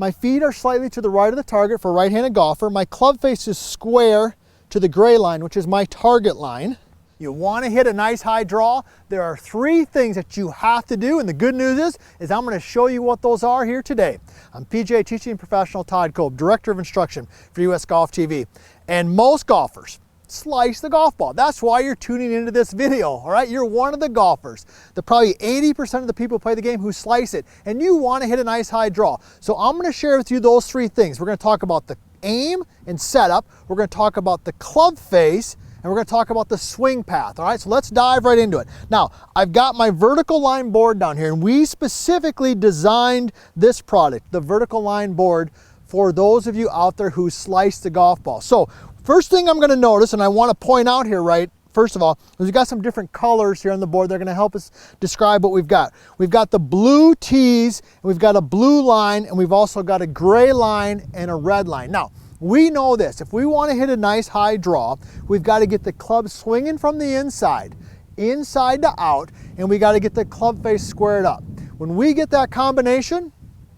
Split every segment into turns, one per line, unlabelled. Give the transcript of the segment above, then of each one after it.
My feet are slightly to the right of the target for a right-handed golfer. My club face is square to the gray line, which is my target line. You want to hit a nice high draw. There are 3 things that you have to do, and the good news is I'm going to show you what those are here today. I'm PGA teaching professional Todd Kolb, Director of Instruction for US Golf TV. And most golfers slice the golf ball. That's why you're tuning into this video, all right? You're one of the golfers, the probably 80% of the people who play the game who slice it, and you want to hit a nice high draw. So I'm going to share with you those 3 things. We're going to talk about the aim and setup. We're going to talk about the club face, and we're going to talk about the swing path, all right? So let's dive right into it. Now, I've got my vertical line board down here, and we specifically designed this product, the vertical line board, for those of you out there who slice the golf ball. So first thing I'm going to notice, and I want to point out here, right, first of all, is we've got some different colors here on the board. They're going to help us describe what we've got. We've got the blue tees, and we've got a blue line, and we've also got a gray line and a red line. Now, we know this. If we want to hit a nice high draw, we've got to get the club swinging from the inside to out, and we got to get the club face squared up. When we get that combination,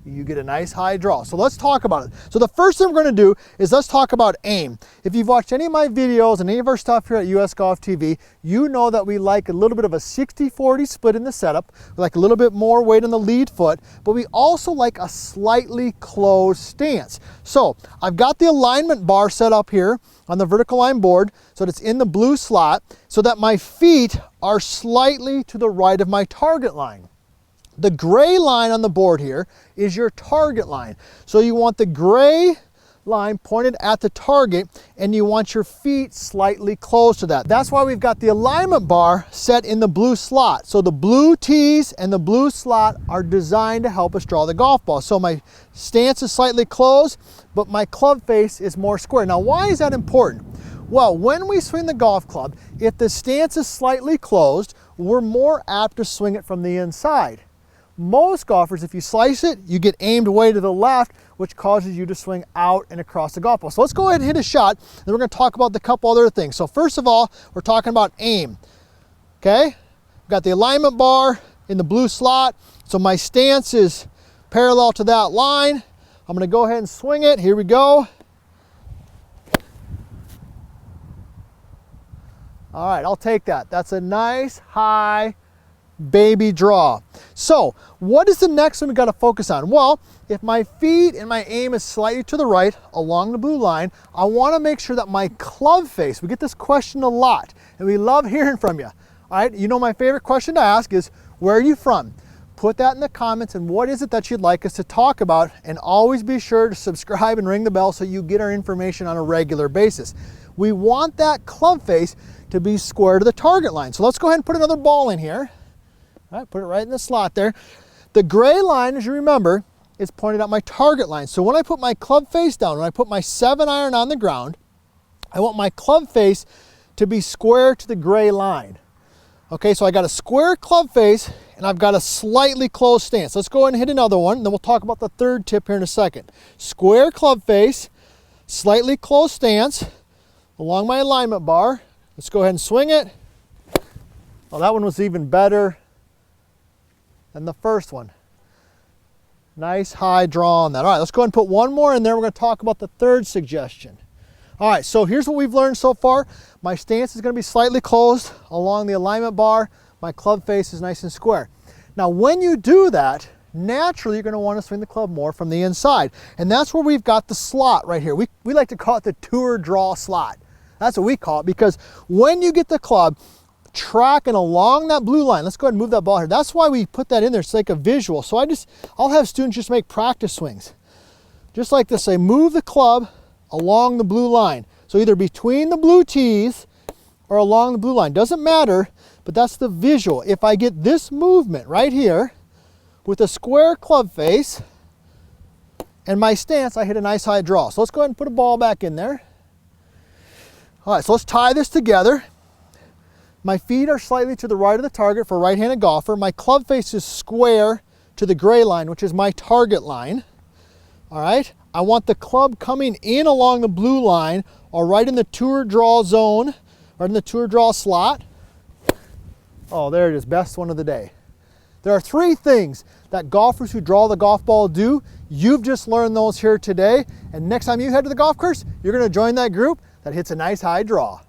you get a nice high draw. So let's talk about it. So the first thing we're going to do is let's talk about aim. If you've watched any of my videos and any of our stuff here at US Golf TV, you know that we like a little bit of a 60-40 split in the setup. We like a little bit more weight on the lead foot, but we also like a slightly closed stance. So I've got the alignment bar set up here on the vertical line board so that it's in the blue slot so that my feet are slightly to the right of my target line. The gray line on the board here is your target line. So you want the gray line pointed at the target, and you want your feet slightly close to that. That's why we've got the alignment bar set in the blue slot. So the blue tees and the blue slot are designed to help us draw the golf ball. So my stance is slightly closed, but my club face is more square. Now, why is that important? Well, when we swing the golf club, if the stance is slightly closed, we're more apt to swing it from the inside. Most golfers, if you slice it, you get aimed way to the left, which causes you to swing out and across the golf ball. So let's go ahead and hit a shot, and we're going to talk about the couple other things. So first of all, we're talking about aim, okay? We've got the alignment bar in the blue slot, so my stance is parallel to that line. I'm going to go ahead and swing it. Here we go. All right, I'll take that. That's a nice, high, baby draw. So what is the next one we got to focus on? Well, if my feet and my aim is slightly to the right along the blue line, I want to make sure that my club face, we get this question a lot and we love hearing from you. All right, you know my favorite question to ask is, where are you from? Put that in the comments, and what is it that you'd like us to talk about, and always be sure to subscribe and ring the bell so you get our information on a regular basis. We want that club face to be square to the target line. So let's go ahead and put another ball in here. All right, put it right in the slot there. The gray line, as you remember, is pointed at my target line. So when I put my club face down, when I put my 7-iron on the ground, I want my club face to be square to the gray line. Okay, so I got a square club face and I've got a slightly closed stance. Let's go ahead and hit another one, and then we'll talk about the third tip here in a second. Square club face, slightly closed stance along my alignment bar. Let's go ahead and swing it. Well, that one was even better than the first one. Nice high draw on that. All right, let's go ahead and put one more in there. We're going to talk about the third suggestion. All right, so here's what we've learned so far. My stance is going to be slightly closed along the alignment bar. My club face is nice and square. Now, when you do that, naturally you're going to want to swing the club more from the inside. And that's where we've got the slot right here. We like to call it the tour draw slot. That's what we call it, because when you get the club tracking along that blue line, let's go ahead and move that ball here. That's why we put that in there. It's like a visual. So I'll have students just make practice swings. Just like this, say move the club along the blue line. So either between the blue tees or along the blue line. Doesn't matter, but that's the visual. If I get this movement right here with a square club face and my stance, I hit a nice high draw. So let's go ahead and put a ball back in there. All right, so let's tie this together. My feet are slightly to the right of the target for a right-handed golfer. My club face is square to the gray line, which is my target line. All right, I want the club coming in along the blue line or right in the tour draw zone, right in the tour draw slot. Oh, there it is, best one of the day. There are three things that golfers who draw the golf ball do. You've just learned those here today, and next time you head to the golf course, you're going to join that group that hits a nice high draw.